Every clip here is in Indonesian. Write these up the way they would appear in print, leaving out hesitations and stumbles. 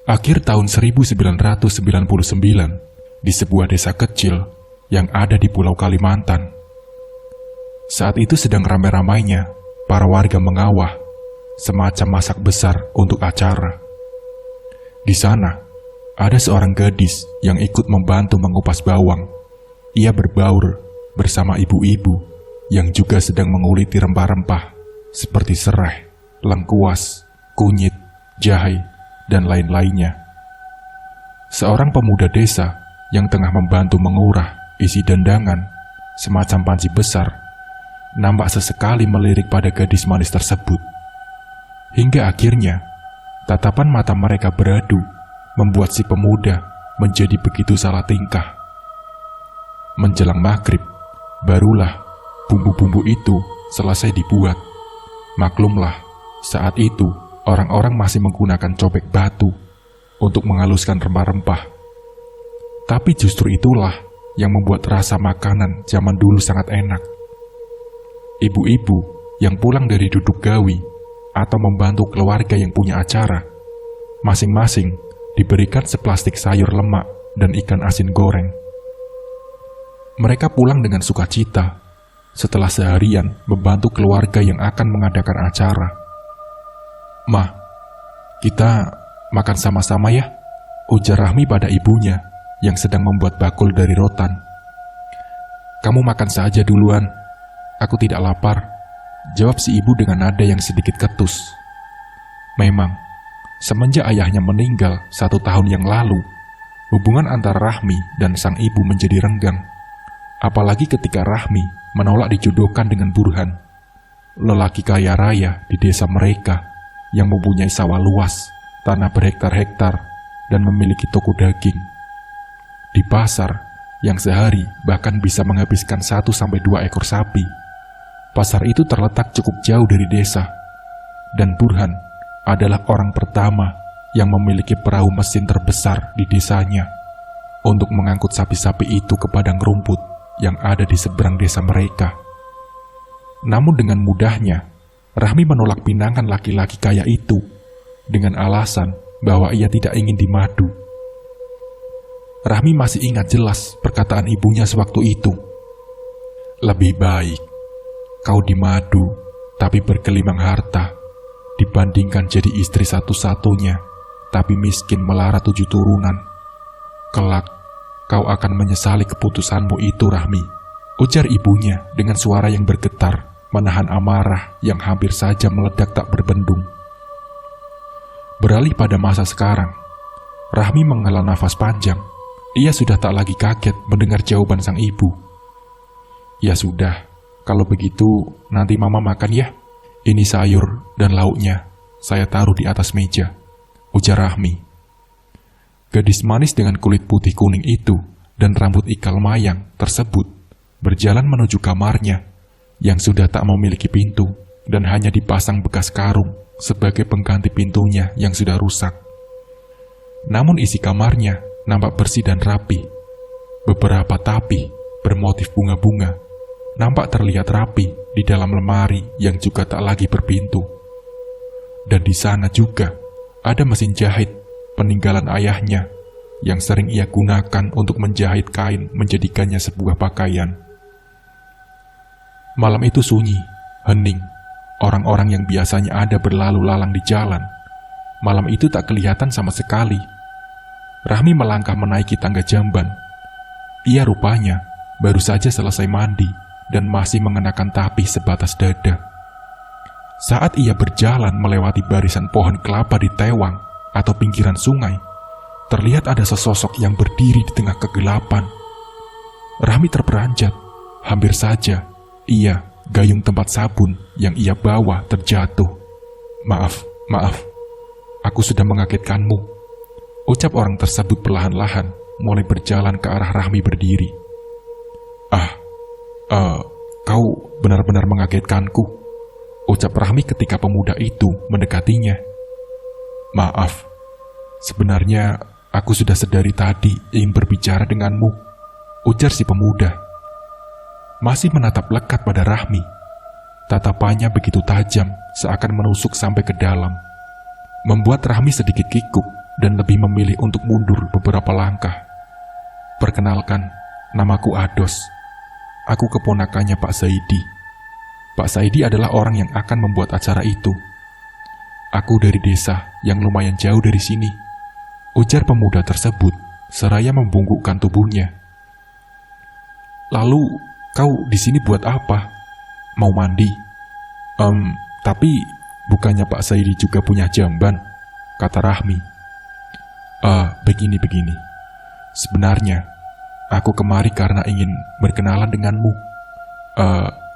Akhir tahun 1999, di sebuah desa kecil yang ada di Pulau Kalimantan. Saat itu sedang ramai-ramainya para warga mengawah semacam masak besar untuk acara. Di sana, ada seorang gadis yang ikut membantu mengupas bawang. Ia berbaur bersama ibu-ibu yang juga sedang menguliti rempah-rempah seperti serai, lengkuas, kunyit, jahe, dan lain-lainnya. Seorang pemuda desa yang tengah membantu mengurah isi dendangan semacam panci besar nampak sesekali melirik pada gadis manis tersebut. Hingga akhirnya, tatapan mata mereka beradu membuat si pemuda menjadi begitu salah tingkah. Menjelang maghrib, barulah bumbu-bumbu itu selesai dibuat. Maklumlah, saat itu orang-orang masih menggunakan cobek batu untuk menghaluskan rempah-rempah. Tapi justru itulah yang membuat rasa makanan zaman dulu sangat enak. Ibu-ibu yang pulang dari duduk gawi atau membantu keluarga yang punya acara, masing-masing diberikan seplastik sayur lemak dan ikan asin goreng. Mereka pulang dengan sukacita setelah seharian membantu keluarga yang akan mengadakan acara. "Mah, kita makan sama-sama ya," ujar Rahmi pada ibunya yang sedang membuat bakul dari rotan. "Kamu makan saja duluan, aku tidak lapar," jawab si ibu dengan nada yang sedikit ketus. Memang, semenjak ayahnya meninggal 1 tahun yang lalu, hubungan antara Rahmi dan sang ibu menjadi renggang. Apalagi ketika Rahmi menolak dijodohkan dengan Burhan, lelaki kaya raya di desa mereka yang mempunyai sawah luas, tanah berhektar-hektar, dan memiliki toko daging. Di pasar, yang sehari bahkan bisa menghabiskan 1-2 ekor sapi. Pasar itu terletak cukup jauh dari desa, dan Burhan adalah orang pertama yang memiliki perahu mesin terbesar di desanya untuk mengangkut sapi-sapi itu ke padang rumput yang ada di seberang desa mereka. Namun dengan mudahnya, Rahmi menolak pinangan laki-laki kaya itu dengan alasan bahwa ia tidak ingin dimadu. Rahmi masih ingat jelas perkataan ibunya sewaktu itu. "Lebih baik kau dimadu tapi bergelimang harta dibandingkan jadi istri satu-satunya tapi miskin melarat 7 turunan. Kelak kau akan menyesali keputusanmu itu, Rahmi," ujar ibunya dengan suara yang bergetar, menahan amarah yang hampir saja meledak tak berbendung. Beralih pada masa sekarang, Rahmi menghela nafas panjang. Ia sudah tak lagi kaget mendengar jawaban sang ibu. "Ya sudah, kalau begitu nanti mama makan ya. Ini sayur dan lauknya saya taruh di atas meja," ujar Rahmi. Gadis manis dengan kulit putih kuning itu dan rambut ikal mayang tersebut berjalan menuju kamarnya yang sudah tak memiliki pintu dan hanya dipasang bekas karung sebagai pengganti pintunya yang sudah rusak. Namun isi kamarnya nampak bersih dan rapi. Beberapa tapih bermotif bunga-bunga nampak terlihat rapi di dalam lemari yang juga tak lagi berpintu. Dan di sana juga ada mesin jahit peninggalan ayahnya yang sering ia gunakan untuk menjahit kain menjadikannya sebuah pakaian. Malam itu sunyi, hening. Orang-orang yang biasanya ada berlalu lalang di jalan malam itu tak kelihatan sama sekali. Rahmi melangkah menaiki tangga jamban. Ia rupanya baru saja selesai mandi dan masih mengenakan tapih sebatas dada. Saat ia berjalan melewati barisan pohon kelapa di tewang atau pinggiran sungai, terlihat ada sesosok yang berdiri di tengah kegelapan. Rahmi terperanjat. Hampir saja gayung tempat sabun yang ia bawa terjatuh. Maaf, aku sudah mengagetkanmu," ucap orang tersebut perlahan-lahan mulai berjalan ke arah Rahmi berdiri. Kau benar-benar mengagetkanku," ucap Rahmi ketika pemuda itu mendekatinya. "Maaf, sebenarnya aku sudah sedari tadi ingin berbicara denganmu," ujar si pemuda. Masih menatap lekat pada Rahmi. Tatapannya begitu tajam seakan menusuk sampai ke dalam, membuat Rahmi sedikit kikuk dan lebih memilih untuk mundur beberapa langkah. "Perkenalkan, namaku Ados. Aku keponakannya Pak Zaidi. Pak Zaidi adalah orang yang akan membuat acara itu. Aku dari desa yang lumayan jauh dari sini," ujar pemuda tersebut seraya membungkukkan tubuhnya. "Lalu, kau di sini buat apa? Mau mandi?" Tapi bukannya Pak Zaidi juga punya jamban," kata Rahmi. Begini. Sebenarnya, aku kemari karena ingin berkenalan denganmu.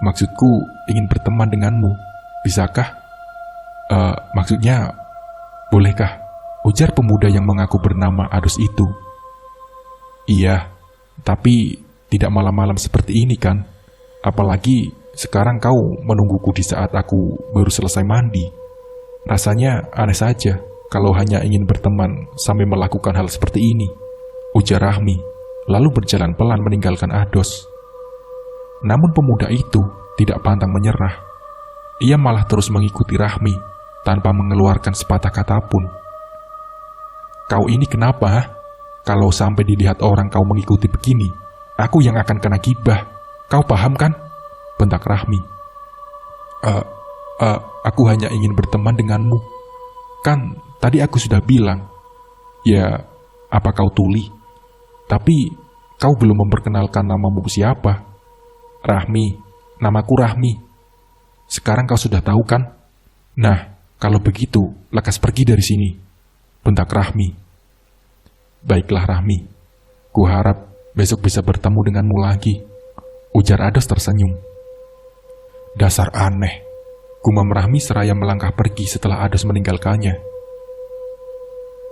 Maksudku ingin berteman denganmu. Bisakah? Maksudnya, bolehkah?" ujar pemuda yang mengaku bernama Ados itu. "Iya, tapi tidak malam-malam seperti ini kan? Apalagi sekarang kau menungguku di saat aku baru selesai mandi. Rasanya aneh saja kalau hanya ingin berteman sambil melakukan hal seperti ini," ujar Rahmi, lalu berjalan pelan meninggalkan Ados. Namun pemuda itu tidak pantang menyerah. Ia malah terus mengikuti Rahmi tanpa mengeluarkan sepatah kata pun. "Kau ini kenapa? Kalau sampai dilihat orang kau mengikuti begini, aku yang akan kena gibah. Kau paham kan?" bentak Rahmi. Aku hanya ingin berteman denganmu. Kan tadi aku sudah bilang." "Ya, apa kau tuli? Tapi kau belum memperkenalkan namamu siapa." "Rahmi, namaku Rahmi. Sekarang kau sudah tahu kan? Nah, kalau begitu, lekas pergi dari sini," bentak Rahmi. "Baiklah Rahmi, kuharap besok bisa bertemu denganmu lagi," ujar Ados tersenyum. "Dasar aneh," gumam Rahmi seraya melangkah pergi setelah Ados meninggalkannya.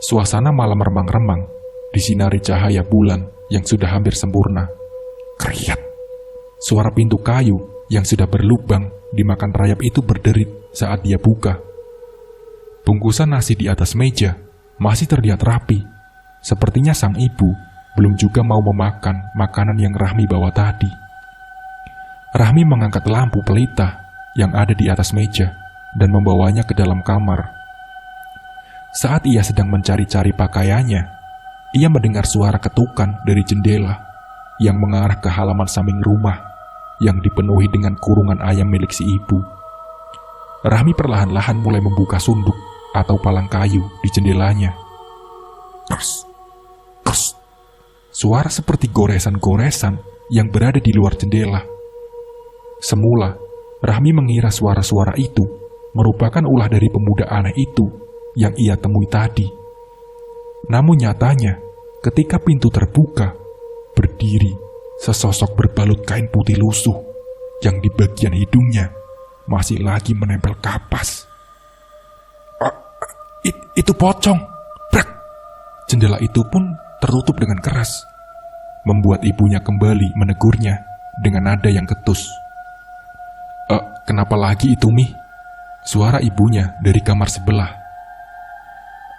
Suasana malam remang-remang disinari cahaya bulan yang sudah hampir sempurna. Kriat. Suara pintu kayu yang sudah berlubang dimakan rayap itu berderit saat dia buka. Bungkusan nasi di atas meja masih terlihat rapi. Sepertinya sang ibu belum juga mau memakan makanan yang Rahmi bawa tadi. Rahmi mengangkat lampu pelita yang ada di atas meja dan membawanya ke dalam kamar. Saat ia sedang mencari-cari pakaiannya, ia mendengar suara ketukan dari jendela yang mengarah ke halaman samping rumah yang dipenuhi dengan kurungan ayam milik si ibu. Rahmi perlahan-lahan mulai membuka sunduk atau palang kayu di jendelanya. Kers, kers. Suara seperti goresan-goresan yang berada di luar jendela. Semula, Rahmi mengira suara-suara itu merupakan ulah dari pemuda aneh itu yang ia temui tadi. Namun nyatanya, ketika pintu terbuka, berdiri sesosok berbalut kain putih lusuh yang di bagian hidungnya masih lagi menempel kapas. Itu pocong! Brak! Jendela itu pun tertutup dengan keras, membuat ibunya kembali menegurnya dengan nada yang ketus. Kenapa lagi itu, Mi?" Suara ibunya dari kamar sebelah.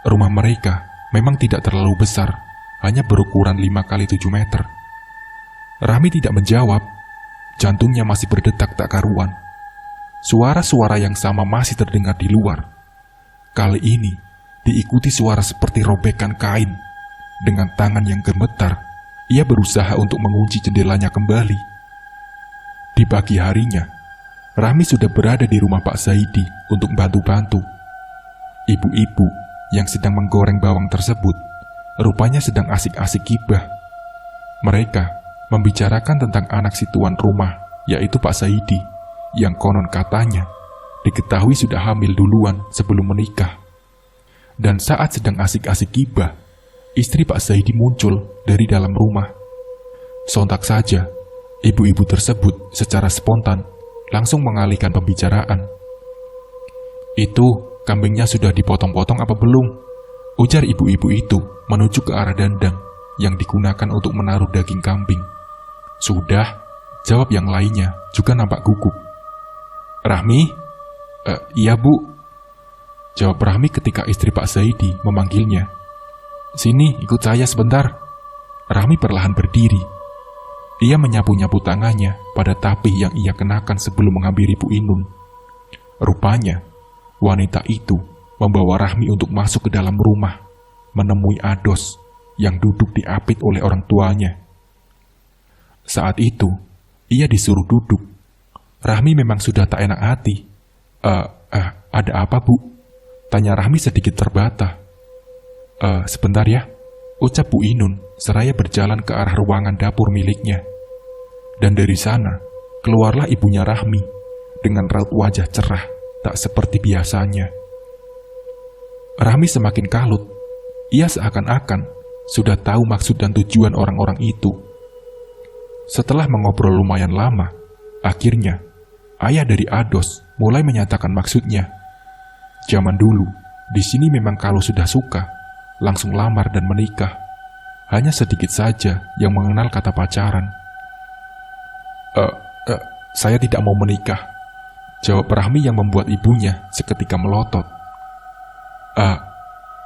Rumah mereka memang tidak terlalu besar, hanya berukuran 5x7 meter. Rahmi tidak menjawab, jantungnya masih berdetak tak karuan. Suara-suara yang sama masih terdengar di luar. Kali ini diikuti suara seperti robekan kain. Dengan tangan yang gemetar, ia berusaha untuk mengunci jendelanya kembali. Di pagi harinya, Rahmi sudah berada di rumah Pak Zaidi untuk bantu-bantu. Ibu-ibu yang sedang menggoreng bawang tersebut rupanya sedang asik-asik gibah. Mereka membicarakan tentang anak si tuan rumah, yaitu Pak Zaidi, yang konon katanya diketahui sudah hamil duluan sebelum menikah. Dan saat sedang asik-asik gibah, istri Pak Zaidi muncul dari dalam rumah. Sontak saja, ibu-ibu tersebut secara spontan langsung mengalihkan pembicaraan. "Itu kambingnya sudah dipotong-potong apa belum?" ujar ibu-ibu itu menuju ke arah dandang yang digunakan untuk menaruh daging kambing. "Sudah," jawab yang lainnya juga nampak gugup. "Rahmi?" Iya Bu," jawab Rahmi ketika istri Pak Zaidi memanggilnya. "Sini, ikut saya sebentar." Rahmi perlahan berdiri. Ia menyapu-nyapu tangannya pada tapih yang ia kenakan sebelum menghampiri Bu Inun. Rupanya, wanita itu membawa Rahmi untuk masuk ke dalam rumah, menemui Ados yang duduk diapit oleh orang tuanya. Saat itu, ia disuruh duduk. Rahmi memang sudah tak enak hati. Ada apa, Bu? Tanya Rahmi sedikit terbata. Sebentar ya, ucap Bu Inun seraya berjalan ke arah ruangan dapur miliknya. Dan dari sana, keluarlah ibunya Rahmi dengan raut wajah cerah tak seperti biasanya. Rahmi semakin kalut. Ia seakan-akan sudah tahu maksud dan tujuan orang-orang itu. Setelah mengobrol lumayan lama, akhirnya ayah dari Ados mulai menyatakan maksudnya. Zaman dulu, di sini memang kalau sudah suka, langsung lamar dan menikah. Hanya sedikit saja yang mengenal kata pacaran. Saya tidak mau menikah, jawab Rahmi yang membuat ibunya seketika melotot.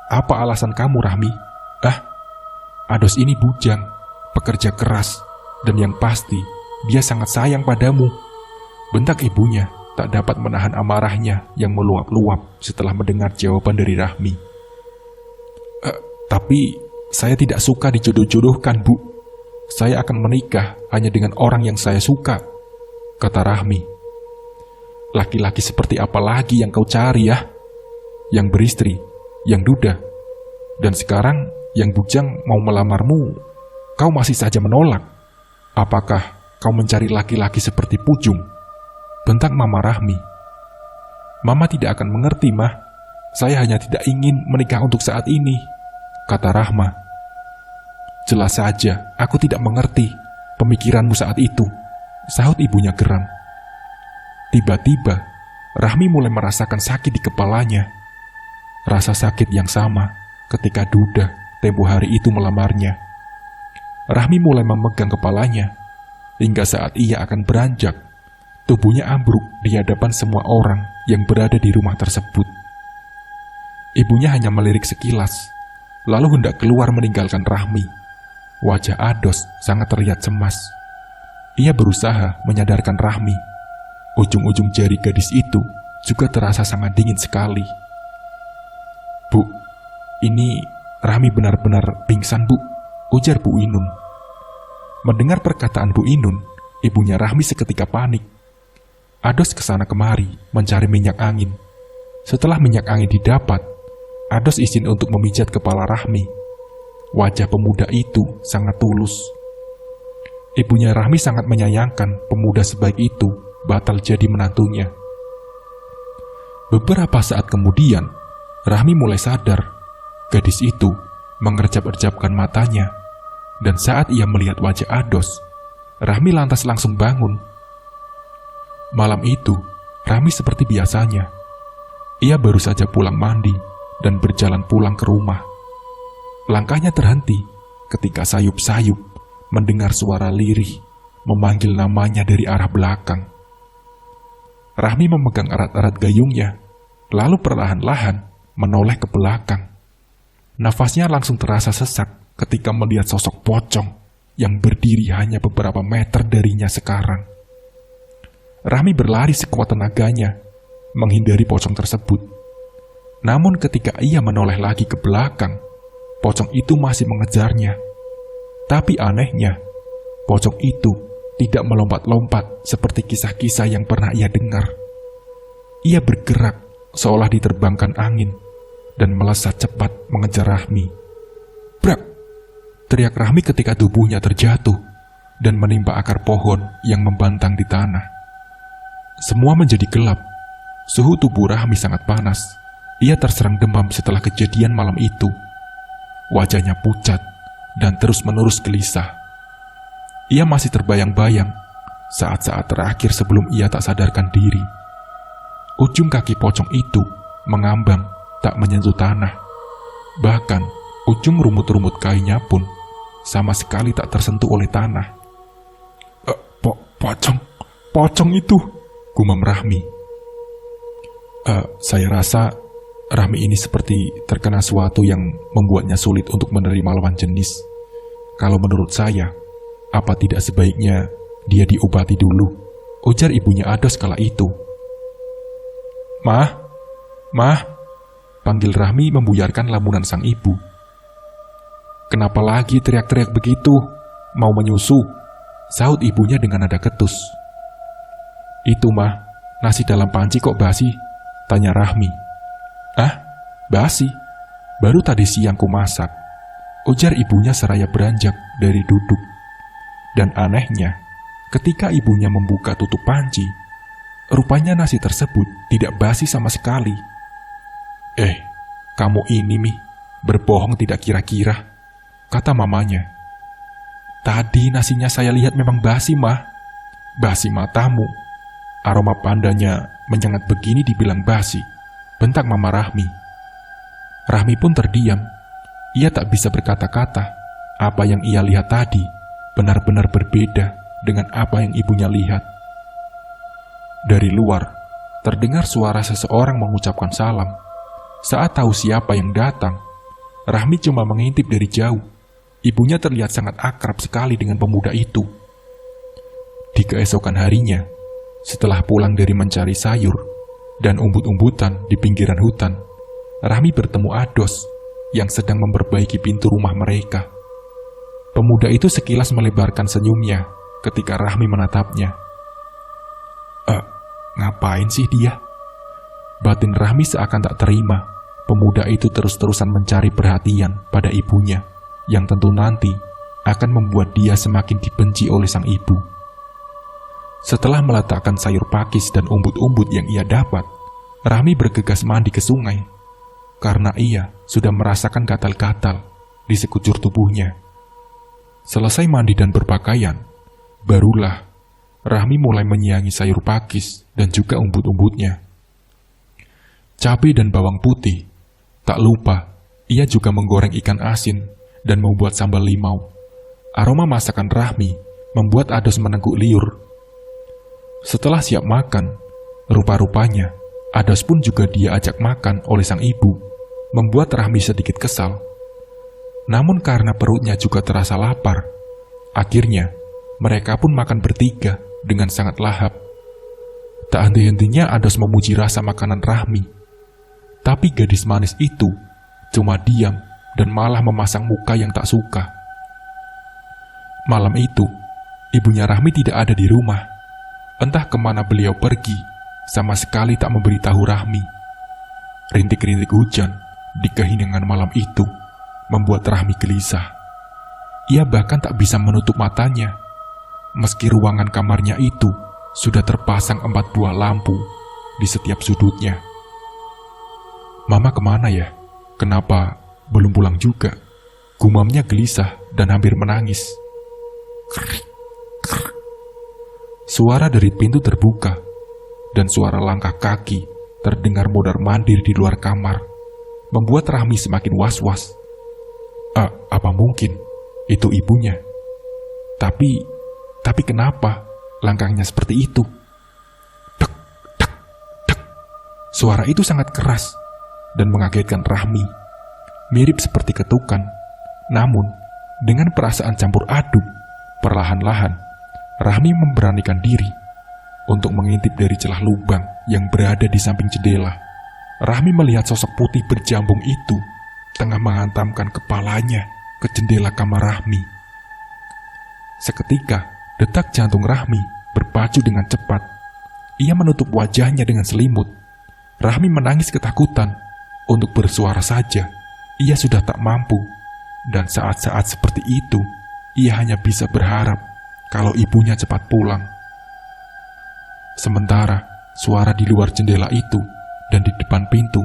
Apa alasan kamu, Rahmi? Ados ini bujang, pekerja keras, dan yang pasti dia sangat sayang padamu. Bentak ibunya tak dapat menahan amarahnya yang meluap-luap setelah mendengar jawaban dari Rahmi. Tapi saya tidak suka dijodoh-jodohkan, Bu. Saya akan menikah hanya dengan orang yang saya suka, kata Rahmi. Laki-laki seperti apa lagi yang kau cari ya? Yang beristri, yang duda, dan sekarang yang bujang mau melamarmu, kau masih saja menolak. Apakah kau mencari laki-laki seperti Pujung? Bentak Mama Rahmi. Mama tidak akan mengerti, Mah. Saya hanya tidak ingin menikah untuk saat ini, kata Rahma. Jelas saja, aku tidak mengerti pemikiranmu saat itu, sahut ibunya geram. Tiba-tiba, Rahmi mulai merasakan sakit di kepalanya. Rasa sakit yang sama ketika Duda tempo hari itu melamarnya. Rahmi mulai memegang kepalanya, hingga saat ia akan beranjak, tubuhnya ambruk di hadapan semua orang yang berada di rumah tersebut. Ibunya hanya melirik sekilas, lalu hendak keluar meninggalkan Rahmi. Wajah Ados sangat terlihat cemas. Ia berusaha menyadarkan Rahmi. Ujung-ujung jari gadis itu juga terasa sangat dingin sekali. Bu, ini Rahmi benar-benar pingsan, Bu, ujar Bu Inun. Mendengar perkataan Bu Inun, ibunya Rahmi seketika panik. Ados kesana kemari mencari minyak angin. Setelah minyak angin didapat, Ados izin untuk memijat kepala Rahmi. Wajah pemuda itu sangat tulus. Ibunya Rahmi sangat menyayangkan pemuda sebaik itu batal jadi menantunya. Beberapa saat kemudian, Rahmi mulai sadar. Gadis itu mengerjap-erjapkan matanya, dan saat ia melihat wajah Ados, Rahmi lantas langsung bangun. Malam itu, Rahmi seperti biasanya. Ia baru saja pulang mandi dan berjalan pulang ke rumah. Langkahnya terhenti ketika sayup-sayup mendengar suara lirih memanggil namanya dari arah belakang. Rahmi memegang erat-erat gayungnya, lalu perlahan-lahan menoleh ke belakang. Nafasnya langsung terasa sesak ketika melihat sosok pocong yang berdiri hanya beberapa meter darinya sekarang. Rahmi berlari sekuat tenaganya, menghindari pocong tersebut. Namun ketika ia menoleh lagi ke belakang, pocong itu masih mengejarnya. Tapi anehnya, pocong itu tidak melompat-lompat seperti kisah-kisah yang pernah ia dengar. Ia bergerak seolah diterbangkan angin dan melesat cepat mengejar Rahmi. Brak! Teriak Rahmi ketika tubuhnya terjatuh dan menimpa akar pohon yang membantang di tanah. Semua menjadi gelap. Suhu tubuh Rahmi sangat panas. Ia terserang demam setelah kejadian malam itu. Wajahnya pucat dan terus-menerus gelisah. Ia masih terbayang-bayang saat-saat terakhir sebelum ia tak sadarkan diri. Ujung kaki pocong itu mengambang tak menyentuh tanah. Bahkan ujung rumut-rumut kainnya pun sama sekali tak tersentuh oleh tanah. Pocong itu, gumam Rahmi. Saya rasa Rahmi ini seperti terkena sesuatu yang membuatnya sulit untuk menerima lawan jenis. Kalau menurut saya, apa tidak sebaiknya dia diobati dulu, ujar ibunya Ados kala itu. Mah, panggil Rahmi membuyarkan lamunan sang ibu. Kenapa lagi teriak-teriak begitu? Mau menyusu? Sahut ibunya dengan nada ketus. Itu mah, nasi dalam panci kok basi? Tanya Rahmi. Ah, basi? Baru tadi siang ku masak, ujar ibunya seraya beranjak dari duduk. Dan anehnya, ketika ibunya membuka tutup panci, rupanya nasi tersebut tidak basi sama sekali. Kamu ini Mi, berbohong tidak kira-kira, kata mamanya. Tadi nasinya saya lihat memang basi, Mah. Basi matamu. Aroma pandanya menyengat begini dibilang basi, bentak Mama Rahmi. Rahmi pun terdiam. Ia tak bisa berkata-kata. Apa yang ia lihat tadi benar-benar berbeda dengan apa yang ibunya lihat. Dari luar, terdengar suara seseorang mengucapkan salam. Saat tahu siapa yang datang, Rahmi cuma mengintip dari jauh. Ibunya terlihat sangat akrab sekali dengan pemuda itu. Di keesokan harinya, setelah pulang dari mencari sayur dan umbut-umbutan di pinggiran hutan, Rahmi bertemu Ados yang sedang memperbaiki pintu rumah mereka. Pemuda itu sekilas melebarkan senyumnya ketika Rahmi menatapnya. Ngapain sih dia? Batin Rahmi seakan tak terima. Pemuda itu terus-terusan mencari perhatian pada ibunya, yang tentu nanti akan membuat dia semakin dibenci oleh sang ibu. Setelah meletakkan sayur pakis dan umbut-umbut yang ia dapat, Rahmi bergegas mandi ke sungai, karena ia sudah merasakan gatal-gatal di sekujur tubuhnya. Selesai mandi dan berpakaian, barulah Rahmi mulai menyiangi sayur pakis dan juga umbut-umbutnya. Cabai dan bawang putih, tak lupa ia juga menggoreng ikan asin dan membuat sambal limau. Aroma masakan Rahmi membuat Ados meneguk liur. Setelah siap makan, rupa-rupanya Ados pun juga dia ajak makan oleh sang ibu, membuat Rahmi sedikit kesal. Namun karena perutnya juga terasa lapar, akhirnya mereka pun makan bertiga dengan sangat lahap. Tak henti-hentinya Ados memuji rasa makanan Rahmi. Tapi gadis manis itu cuma diam dan malah memasang muka yang tak suka. Malam itu, ibunya Rahmi tidak ada di rumah. Entah kemana beliau pergi, sama sekali tak memberitahu Rahmi. Rintik-rintik hujan di keheningan malam itu membuat Rahmi gelisah. Ia bahkan tak bisa menutup matanya, meski ruangan kamarnya itu sudah terpasang 4 buah lampu di setiap sudutnya. Mama kemana ya? Kenapa belum pulang juga? Gumamnya gelisah dan hampir menangis. Suara dari pintu terbuka dan suara langkah kaki terdengar mondar-mandir di luar kamar, membuat Rahmi semakin was-was. Apa mungkin itu ibunya? Tapi kenapa langkahnya seperti itu? Dek, dek, dek. Suara itu sangat keras dan mengagetkan Rahmi, mirip seperti ketukan. Namun, dengan perasaan campur aduk, perlahan-lahan, Rahmi memberanikan diri untuk mengintip dari celah lubang yang berada di samping jendela. Rahmi melihat sosok putih berjambung itu tengah menghantamkan kepalanya ke jendela kamar Rahmi. Seketika, detak jantung Rahmi berpacu dengan cepat. Ia menutup wajahnya dengan selimut. Rahmi menangis ketakutan. Untuk bersuara saja, ia sudah tak mampu. Dan saat-saat seperti itu, ia hanya bisa berharap kalau ibunya cepat pulang. Sementara, suara di luar jendela itu dan di depan pintu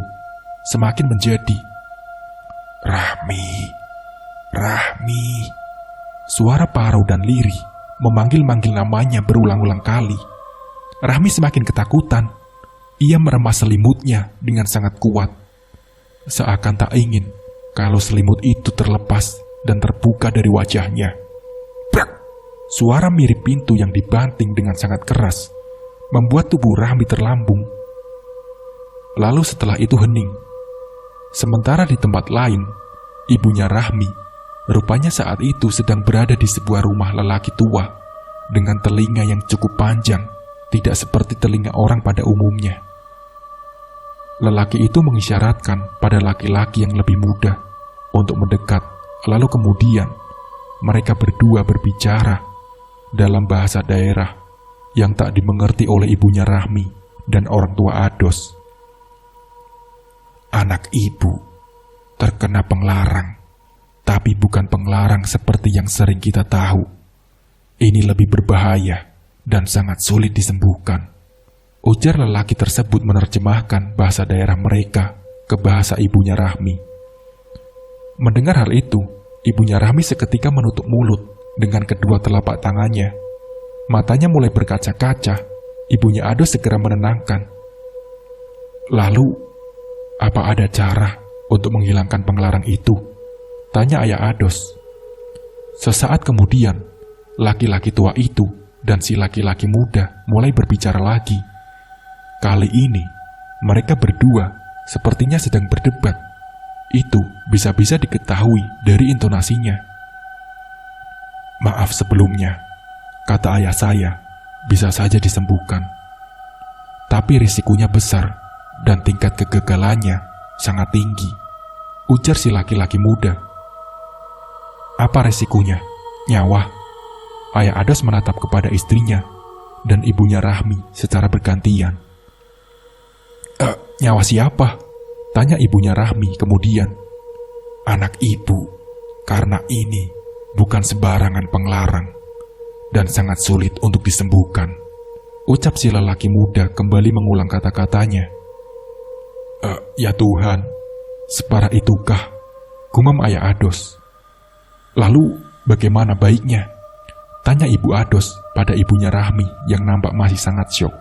semakin menjadi. Rahmi, Rahmi. Suara parau dan lirih memanggil-manggil namanya berulang-ulang kali. Rahmi semakin ketakutan. Ia meremas selimutnya dengan sangat kuat, seakan tak ingin kalau selimut itu terlepas dan terbuka dari wajahnya. Brak! Suara mirip pintu yang dibanting dengan sangat keras membuat tubuh Rahmi terlambung. Lalu setelah itu hening. Sementara di tempat lain, ibunya Rahmi rupanya saat itu sedang berada di sebuah rumah lelaki tua dengan telinga yang cukup panjang, tidak seperti telinga orang pada umumnya. Lelaki itu mengisyaratkan pada laki-laki yang lebih muda untuk mendekat Lalu kemudian mereka berdua berbicara dalam bahasa daerah yang tak dimengerti oleh ibunya Rahmi dan orang tua Ados. Anak ibu terkena penglarang, tapi bukan penglarang seperti yang sering kita tahu. Ini lebih berbahaya dan sangat sulit disembuhkan, ujar lelaki tersebut menerjemahkan bahasa daerah mereka ke bahasa ibunya Rahmi. Mendengar hal itu, ibunya Rahmi seketika menutup mulut dengan kedua telapak tangannya. Matanya mulai berkaca-kaca. Ibunya Ados segera menenangkan. Lalu, apa ada cara untuk menghilangkan penglarang itu? Tanya ayah Ados. Sesaat kemudian, laki-laki tua itu dan si laki-laki muda mulai berbicara lagi. Kali ini, mereka berdua sepertinya sedang berdebat. Itu bisa-bisa diketahui dari intonasinya. Maaf sebelumnya, kata ayah saya, bisa saja disembuhkan. Tapi risikonya besar dan tingkat kegagalannya sangat tinggi, ujar si laki-laki muda. Apa risikonya? Nyawa? Ayah Ados menatap kepada istrinya dan ibunya Rahmi secara bergantian. Nyawa siapa? Tanya ibunya Rahmi kemudian. Anak ibu, karena ini bukan sembarangan penglarang dan sangat sulit untuk disembuhkan, ucap si lelaki muda kembali mengulang kata-katanya. Ya Tuhan, separah itukah? Gumam ayah Ados. Lalu bagaimana baiknya? Tanya ibu Ados pada ibunya Rahmi yang nampak masih sangat syok.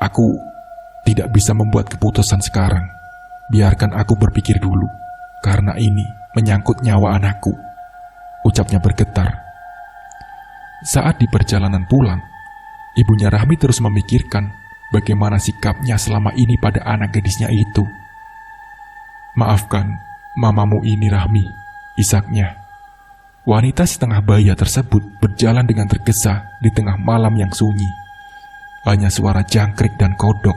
Aku tidak bisa membuat keputusan sekarang. Biarkan aku berpikir dulu, karena ini menyangkut nyawa anakku, ucapnya bergetar. Saat di perjalanan pulang, ibunya Rahmi terus memikirkan bagaimana sikapnya selama ini pada anak gadisnya itu. Maafkan mamamu ini Rahmi, isaknya. Wanita setengah baya tersebut berjalan dengan tergesa di tengah malam yang sunyi. Hanya suara jangkrik dan kodok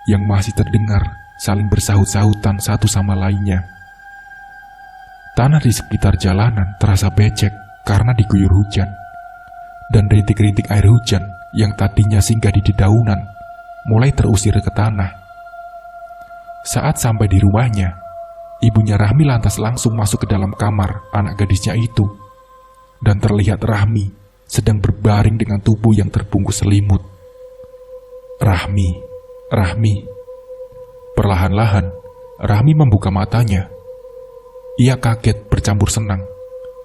yang masih terdengar saling bersahut-sahutan satu sama lainnya. Tanah di sekitar jalanan terasa becek karena diguyur hujan, dan rintik-rintik air hujan yang tadinya singgah di dedaunan mulai terusir ke tanah. Saat sampai di rumahnya, ibunya Rahmi lantas langsung masuk ke dalam kamar anak gadisnya itu, dan terlihat Rahmi sedang berbaring dengan tubuh yang terbungkus selimut. Rahmi. Perlahan-lahan, Rahmi membuka matanya. Ia kaget bercampur senang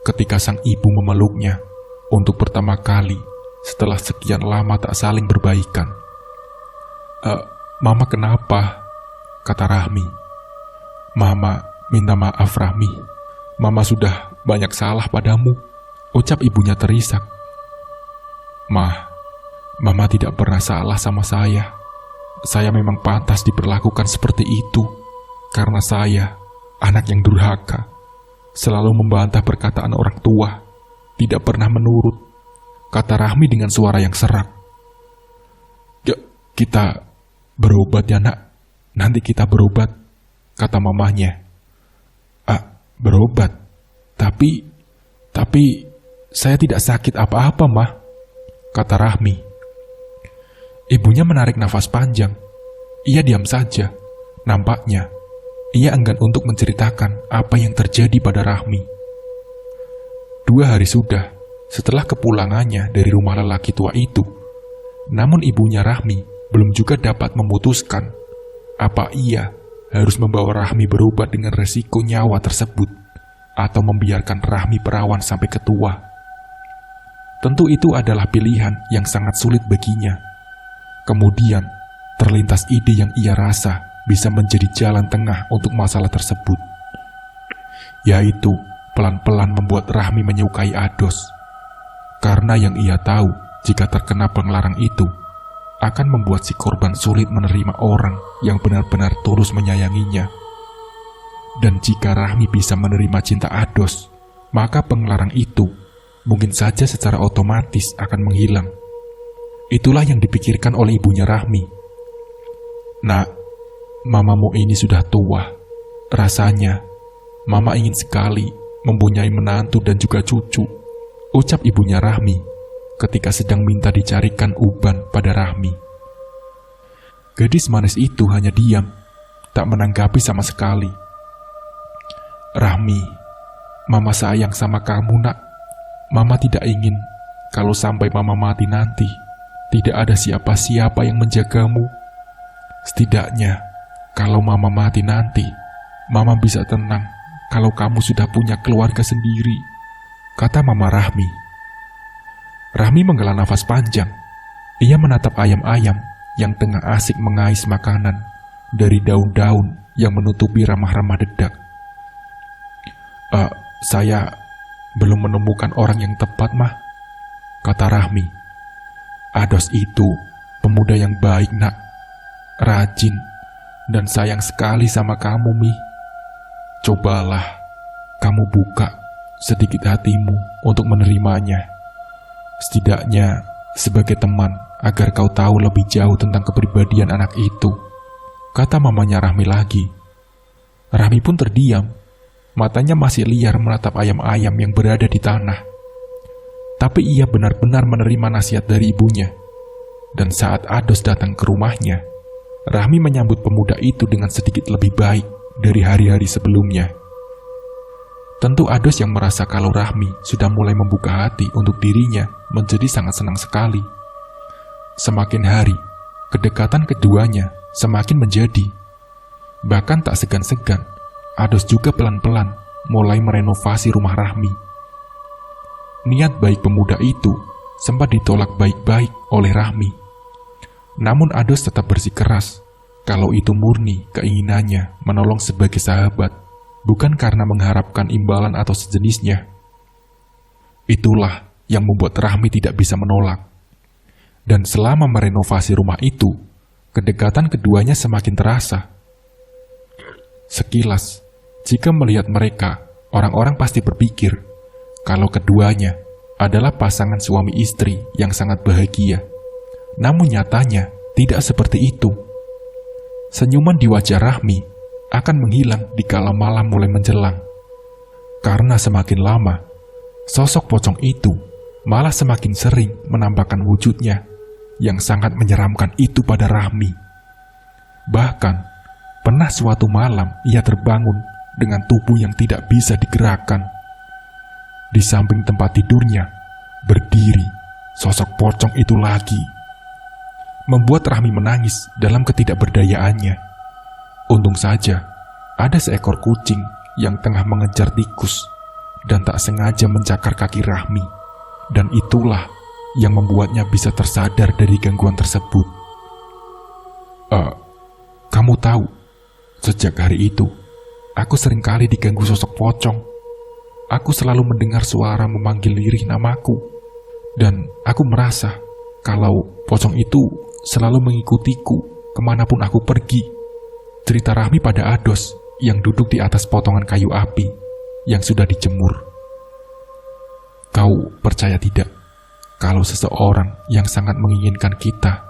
ketika sang ibu memeluknya untuk pertama kali setelah sekian lama tak saling berbaikan. Mama kenapa? Kata Rahmi. Mama minta maaf Rahmi. Mama sudah banyak salah padamu, ucap ibunya terisak. Mama tidak pernah salah sama saya. Saya memang pantas diperlakukan seperti itu karena saya anak yang durhaka, selalu membantah perkataan orang tua, tidak pernah menurut, kata Rahmi dengan suara yang serak. Kita berobat ya nak, nanti kita berobat, kata mamahnya. Berobat? Tapi saya tidak sakit apa-apa mah, kata Rahmi. Ibunya menarik nafas panjang. Ia diam saja. Nampaknya ia enggan untuk menceritakan apa yang terjadi pada Rahmi. 2 hari sudah setelah kepulangannya dari rumah lelaki tua itu. Namun ibunya Rahmi belum juga dapat memutuskan apa ia harus membawa Rahmi berobat dengan resiko nyawa tersebut atau membiarkan Rahmi perawan sampai ketua. Tentu itu adalah pilihan yang sangat sulit baginya. Kemudian terlintas ide yang ia rasa bisa menjadi jalan tengah untuk masalah tersebut, yaitu pelan-pelan membuat Rahmi menyukai Ados. Karena yang ia tahu jika terkena penglarang itu akan membuat si korban sulit menerima orang yang benar-benar tulus menyayanginya. Dan jika Rahmi bisa menerima cinta Ados, maka penglarang itu mungkin saja secara otomatis akan menghilang. Itulah yang dipikirkan oleh ibunya Rahmi. Nak, mamamu ini sudah tua. Rasanya Mama ingin sekali mempunyai menantu dan juga cucu, ucap ibunya Rahmi ketika sedang minta dicarikan uban pada Rahmi. Gadis manis itu hanya diam, tak menanggapi sama sekali. Rahmi, Mama sayang sama kamu, nak. Mama tidak ingin kalau sampai Mama mati nanti, tidak ada siapa-siapa yang menjagamu. Setidaknya, kalau Mama mati nanti, Mama bisa tenang kalau kamu sudah punya keluarga sendiri, kata Mama Rahmi. Rahmi menghela nafas panjang. Ia menatap ayam-ayam yang tengah asik mengais makanan dari daun-daun yang menutupi ramah-ramah dedak. Saya belum menemukan orang yang tepat, Mah, kata Rahmi. Ados itu pemuda yang baik, nak. Rajin dan sayang sekali sama kamu, Mi. Cobalah kamu buka sedikit hatimu untuk menerimanya. Setidaknya sebagai teman agar kau tahu lebih jauh tentang kepribadian anak itu, kata mamanya Rahmi lagi. Rahmi pun terdiam. Matanya masih liar menatap ayam-ayam yang berada di tanah. Tapi ia benar-benar menerima nasihat dari ibunya. Dan saat Ados datang ke rumahnya, Rahmi menyambut pemuda itu dengan sedikit lebih baik dari hari-hari sebelumnya. Tentu Ados yang merasa kalau Rahmi sudah mulai membuka hati untuk dirinya menjadi sangat senang sekali. Semakin hari, kedekatan keduanya semakin menjadi. Bahkan tak segan-segan, Ados juga pelan-pelan mulai merenovasi rumah Rahmi. Niat baik pemuda itu sempat ditolak baik-baik oleh Rahmi. Namun Ados tetap bersikeras kalau itu murni keinginannya menolong sebagai sahabat, bukan karena mengharapkan imbalan atau sejenisnya. Itulah yang membuat Rahmi tidak bisa menolak. Dan selama merenovasi rumah itu, kedekatan keduanya semakin terasa. Sekilas, jika melihat mereka, orang-orang pasti berpikir kalau keduanya adalah pasangan suami istri yang sangat bahagia. Namun nyatanya tidak seperti itu. Senyuman di wajah Rahmi akan menghilang dikala malam mulai menjelang. Karena semakin lama, sosok pocong itu malah semakin sering menampakkan wujudnya yang sangat menyeramkan itu pada Rahmi. Bahkan, pernah suatu malam ia terbangun dengan tubuh yang tidak bisa digerakkan. Di samping tempat tidurnya, berdiri sosok pocong itu lagi. Membuat Rahmi menangis dalam ketidakberdayaannya. Untung saja, ada seekor kucing yang tengah mengejar tikus dan tak sengaja mencakar kaki Rahmi. Dan itulah yang membuatnya bisa tersadar dari gangguan tersebut. Kamu tahu, sejak hari itu, aku seringkali diganggu sosok pocong. Aku selalu mendengar suara memanggil lirih namaku. Dan aku merasa kalau pocong itu selalu mengikutiku kemanapun aku pergi. Cerita Rahmi pada Ados yang duduk di atas potongan kayu api yang sudah dijemur. Kau percaya tidak kalau seseorang yang sangat menginginkan kita,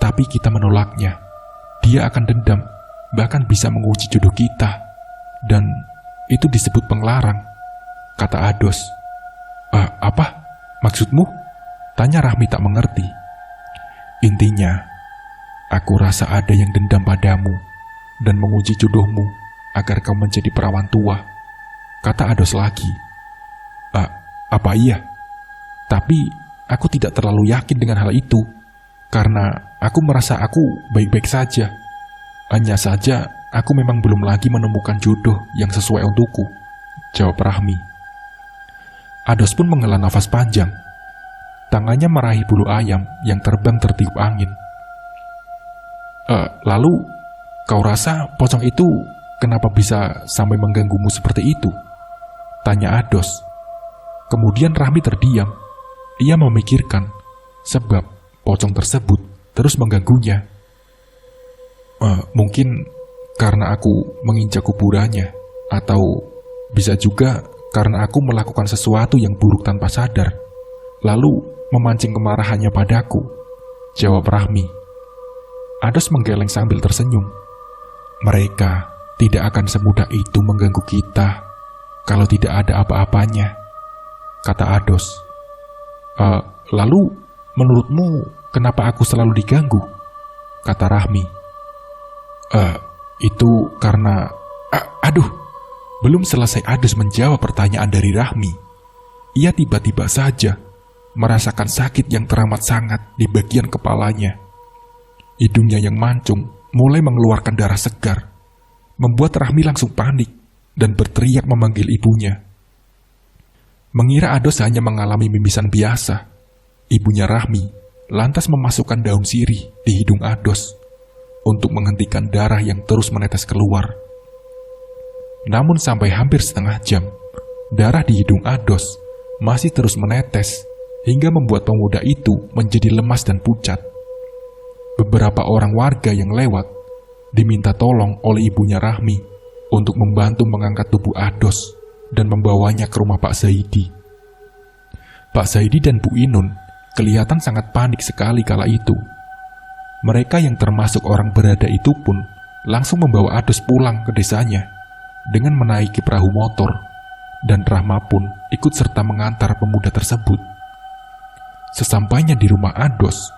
tapi kita menolaknya, dia akan dendam, bahkan bisa menguji jodoh kita. Dan itu disebut penglarang, kata Ados. Apa? Maksudmu? Tanya Rahmi tak mengerti. Intinya, aku rasa ada yang dendam padamu dan menguji jodohmu agar kau menjadi perawan tua, kata Ados lagi. Apa iya? Tapi aku tidak terlalu yakin dengan hal itu, karena aku merasa aku baik-baik saja. Hanya saja aku memang belum lagi menemukan jodoh yang sesuai untukku, jawab Rahmi. Ados pun menghela nafas panjang. Tangannya meraih bulu ayam yang terbang tertiup angin. Lalu, kau rasa pocong itu kenapa bisa sampai mengganggumu seperti itu? Tanya Ados. Kemudian Rahmi terdiam. Ia memikirkan sebab pocong tersebut terus mengganggunya. Mungkin karena aku menginjak kuburannya, atau bisa juga karena aku melakukan sesuatu yang buruk tanpa sadar, lalu memancing kemarahannya padaku, jawab Rahmi. Ados menggeleng sambil tersenyum. Mereka tidak akan semudah itu mengganggu kita, kalau tidak ada apa-apanya, kata Ados. Lalu menurutmu kenapa aku selalu diganggu? Kata Rahmi. Itu karena... Belum selesai Ados menjawab pertanyaan dari Rahmi, ia tiba-tiba saja merasakan sakit yang teramat sangat di bagian kepalanya. Hidungnya yang mancung mulai mengeluarkan darah segar, membuat Rahmi langsung panik dan berteriak memanggil ibunya. Mengira Ados hanya mengalami mimisan biasa, ibunya Rahmi lantas memasukkan daun sirih di hidung Ados untuk menghentikan darah yang terus menetes keluar. Namun sampai hampir setengah jam, darah di hidung Ados masih terus menetes hingga membuat pemuda itu menjadi lemas dan pucat. Beberapa orang warga yang lewat diminta tolong oleh ibunya Rahmi untuk membantu mengangkat tubuh Ados dan membawanya ke rumah Pak Zaidi. Pak Zaidi dan Bu Inun kelihatan sangat panik sekali kala itu. Mereka yang termasuk orang berada itu pun langsung membawa Ados pulang ke desanya dengan menaiki perahu motor, dan Rahma pun ikut serta mengantar pemuda tersebut. Sesampainya di rumah Ados,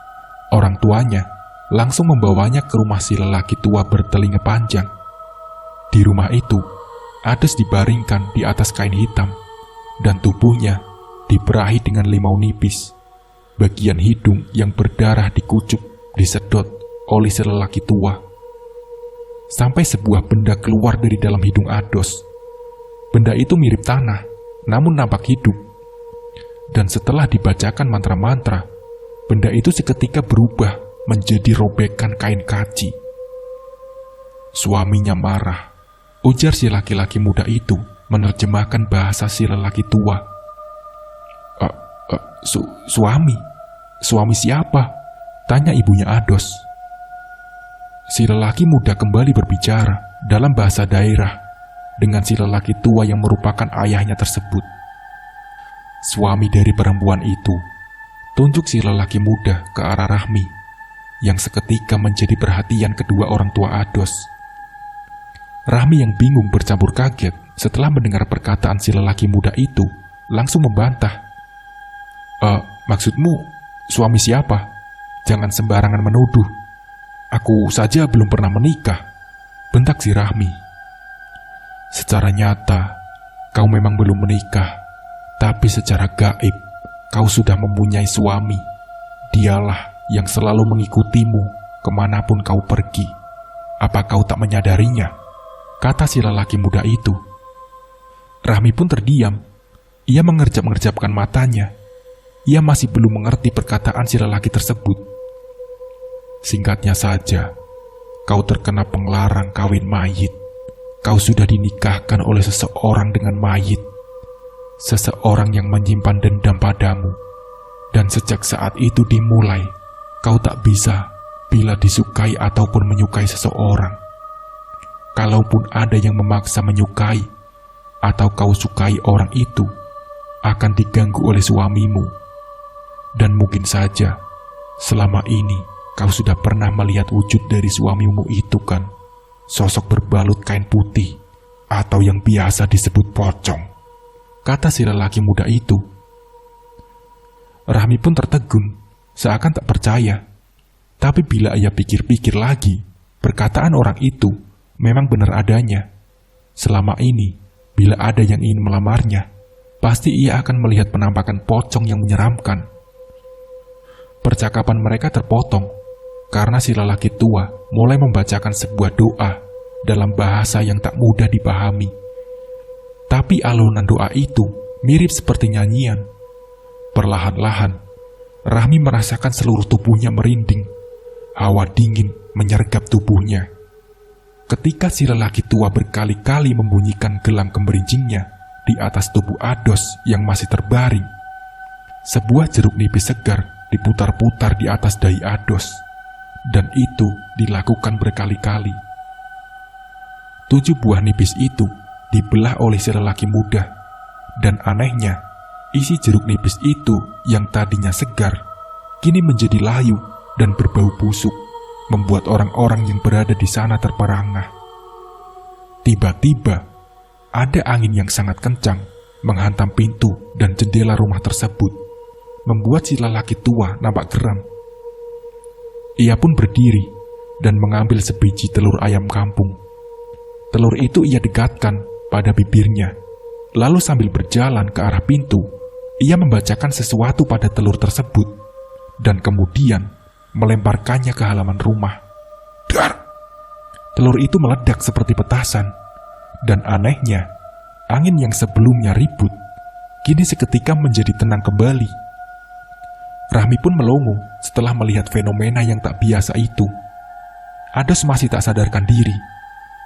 orang tuanya langsung membawanya ke rumah si lelaki tua bertelinga panjang. Di rumah itu, Ados dibaringkan di atas kain hitam, dan tubuhnya diperahi dengan limau nipis. Bagian hidung yang berdarah dikucuk, disedot oleh si lelaki tua. Sampai sebuah benda keluar dari dalam hidung Ados. Benda itu mirip tanah, namun nampak hidup. Dan setelah dibacakan mantra-mantra, benda itu seketika berubah menjadi robekan kain kaci. Suaminya marah, ujar si laki-laki muda itu menerjemahkan bahasa si lelaki tua. Suami siapa? Tanya ibunya Ados. Si lelaki muda kembali berbicara dalam bahasa daerah dengan si lelaki tua yang merupakan ayahnya tersebut. Suami dari perempuan itu tunjuk si lelaki muda ke arah Rahmi, yang seketika menjadi perhatian kedua orang tua Ados. Rahmi yang bingung bercampur kaget setelah mendengar perkataan si lelaki muda itu langsung membantah. Maksudmu suami siapa? Jangan sembarangan menuduh. Aku saja belum pernah menikah, bentak si Rahmi. Secara nyata, kau memang belum menikah, tapi secara gaib, kau sudah mempunyai suami. Dialah yang selalu mengikutimu kemanapun kau pergi. Apa kau tak menyadarinya? Kata si lelaki muda itu. Rahmi pun terdiam. Ia mengerjap-ngerjapkan matanya. Ia masih belum mengerti perkataan si lelaki tersebut. Singkatnya saja, kau terkena penglarang kawin mayit. Kau sudah dinikahkan oleh seseorang dengan mayit. Seseorang yang menyimpan dendam padamu. Dan sejak saat itu dimulai, kau tak bisa bila disukai ataupun menyukai seseorang. Kalaupun ada yang memaksa menyukai, atau kau sukai orang itu, akan diganggu oleh suamimu. Dan mungkin saja, selama ini, kau sudah pernah melihat wujud dari suamimu itu kan? Sosok berbalut kain putih, atau yang biasa disebut pocong, kata si lelaki muda itu. Rahmi pun tertegun, seakan tak percaya. Tapi bila ia pikir-pikir lagi, perkataan orang itu memang benar adanya. Selama ini, bila ada yang ingin melamarnya, pasti ia akan melihat penampakan pocong yang menyeramkan. Percakapan mereka terpotong karena si lelaki tua mulai membacakan sebuah doa dalam bahasa yang tak mudah dipahami. Tapi alunan doa itu mirip seperti nyanyian. Perlahan-lahan, Rahmi merasakan seluruh tubuhnya merinding. Hawa dingin menyergap tubuhnya. Ketika si lelaki tua berkali-kali membunyikan gelang kemerincingnya di atas tubuh Ados yang masih terbaring, sebuah jeruk nipis segar diputar-putar di atas dahi Ados. Dan itu dilakukan berkali-kali. 7 buah nipis itu dibelah oleh si lelaki muda. Dan anehnya, isi jeruk nipis itu yang tadinya segar, kini menjadi layu dan berbau busuk, membuat orang-orang yang berada di sana terperangah. Tiba-tiba, ada angin yang sangat kencang menghantam pintu dan jendela rumah tersebut, membuat si lelaki tua nampak geram. Ia pun berdiri dan mengambil sebiji telur ayam kampung. Telur itu ia dekatkan pada bibirnya, lalu sambil berjalan ke arah pintu, ia membacakan sesuatu pada telur tersebut, dan kemudian melemparkannya ke halaman rumah. Dar! Telur itu meledak seperti petasan, dan anehnya, angin yang sebelumnya ribut, kini seketika menjadi tenang kembali. Rahmi pun melongo setelah melihat fenomena yang tak biasa itu. Ados masih tak sadarkan diri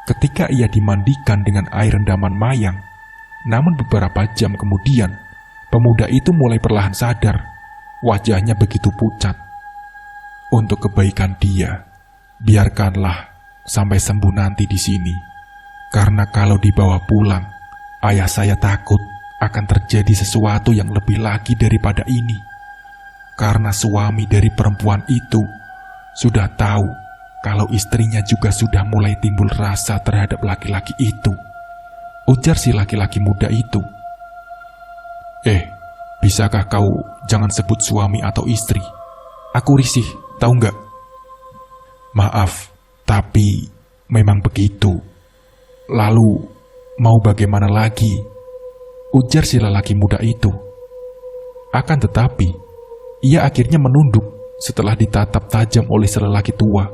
ketika ia dimandikan dengan air rendaman mayang. Namun beberapa jam kemudian, pemuda itu mulai perlahan sadar. Wajahnya begitu pucat. Untuk kebaikan dia, biarkanlah sampai sembuh nanti di sini. Karena kalau dibawa pulang, ayah saya takut akan terjadi sesuatu yang lebih lagi daripada ini. Karena suami dari perempuan itu sudah tahu kalau istrinya juga sudah mulai timbul rasa terhadap laki-laki itu. Ujar si laki-laki muda itu. Bisakah kau jangan sebut suami atau istri? Aku risih, tahu nggak? Maaf, tapi memang begitu. Lalu, mau bagaimana lagi? Ujar si lelaki muda itu. Akan tetapi, ia akhirnya menunduk setelah ditatap tajam oleh si lelaki tua.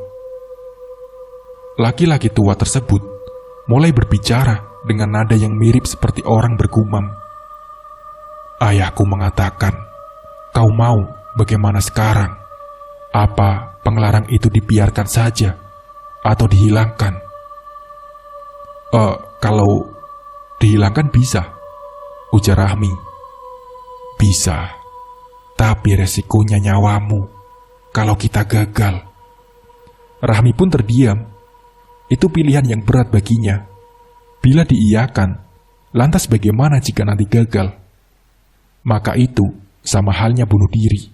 Laki-laki tua tersebut mulai berbicara dengan nada yang mirip seperti orang bergumam. Ayahku mengatakan, kau mau bagaimana sekarang? Apa penglarang itu dibiarkan saja atau dihilangkan? Kalau dihilangkan bisa, ujar Rahmi. Bisa, tapi resikonya nyawamu kalau kita gagal. Rahmi pun terdiam. Itu pilihan yang berat baginya. Bila diiyakan, lantas bagaimana jika nanti gagal? Maka itu sama halnya bunuh diri.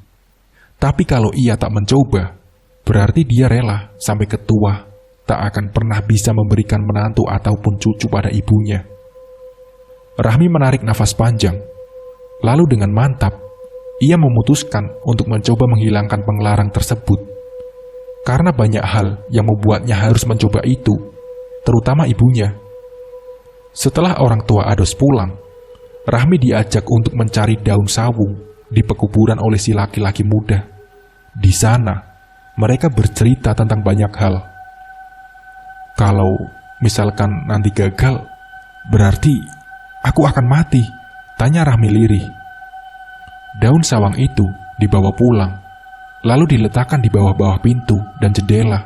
Tapi kalau ia tak mencoba, berarti dia rela sampai ketua tak akan pernah bisa memberikan menantu ataupun cucu pada ibunya. Rahmi menarik nafas panjang. Lalu dengan mantap, ia memutuskan untuk mencoba menghilangkan penglarang tersebut. Karena banyak hal yang membuatnya harus mencoba itu, terutama ibunya. Setelah orang tua Ados pulang, Rahmi diajak untuk mencari daun sawung di pekuburan oleh si laki-laki muda. Di sana, mereka bercerita tentang banyak hal. Kalau misalkan nanti gagal, berarti aku akan mati, tanya Rahmi lirih. Daun sawang itu dibawa pulang, lalu diletakkan di bawah-bawah pintu dan jendela.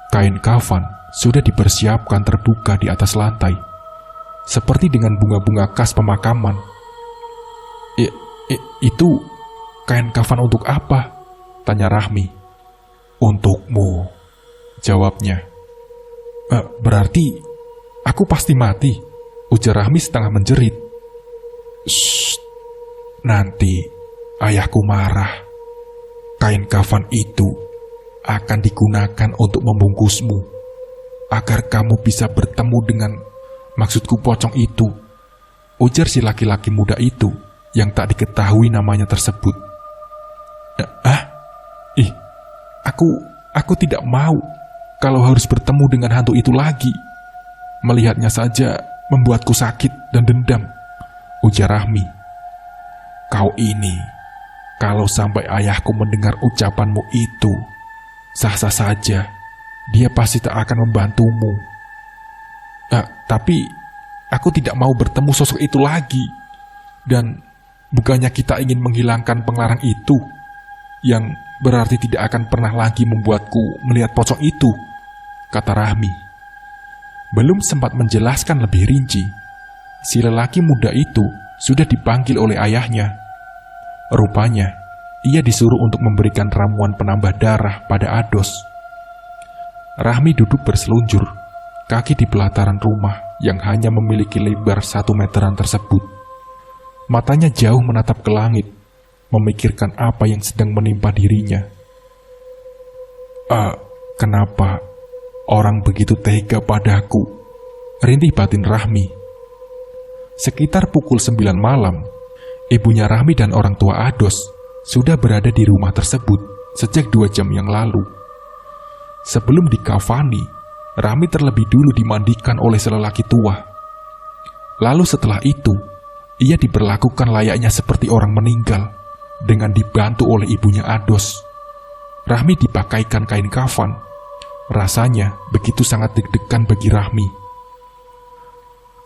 Kain kafan sudah dipersiapkan terbuka di atas lantai, seperti dengan bunga-bunga khas pemakaman. Itu kain kafan untuk apa? Tanya Rahmi. Untukmu, jawabnya. Berarti aku pasti mati, ujar Rahmi setengah menjerit. Shh, nanti ayahku marah. Kain kafan itu akan digunakan untuk membungkusmu, agar kamu bisa bertemu dengan maksudku pocong itu, ujar si laki-laki muda itu yang tak diketahui namanya tersebut. Aku tidak mau kalau harus bertemu dengan hantu itu lagi. Melihatnya saja membuatku sakit dan dendam, ujar Rahmi. Kau ini, kalau sampai ayahku mendengar ucapanmu itu, sah-sah saja, dia pasti tak akan membantumu. Tapi aku tidak mau bertemu sosok itu lagi. Dan bukannya kita ingin menghilangkan penglarang itu, yang berarti tidak akan pernah lagi membuatku melihat pocong itu, kata Rahmi. Belum sempat menjelaskan lebih rinci, si lelaki muda itu sudah dipanggil oleh ayahnya. Rupanya, ia disuruh untuk memberikan ramuan penambah darah pada Ados. Rahmi duduk berselunjur, kaki di pelataran rumah yang hanya memiliki lebar 1 meteran tersebut. Matanya jauh menatap ke langit, memikirkan apa yang sedang menimpa dirinya. Kenapa orang begitu tega padaku? rintih batin Rahmi. Sekitar pukul 9 malam, ibunya Rahmi dan orang tua Ados sudah berada di rumah tersebut sejak 2 jam yang lalu. Sebelum dikafani, Rahmi terlebih dulu dimandikan oleh selelaki tua. Lalu setelah itu, ia diperlakukan layaknya seperti orang meninggal dengan dibantu oleh ibunya Ados. Rahmi dipakaikan kain kafan. Rasanya begitu sangat deg-degan bagi Rahmi.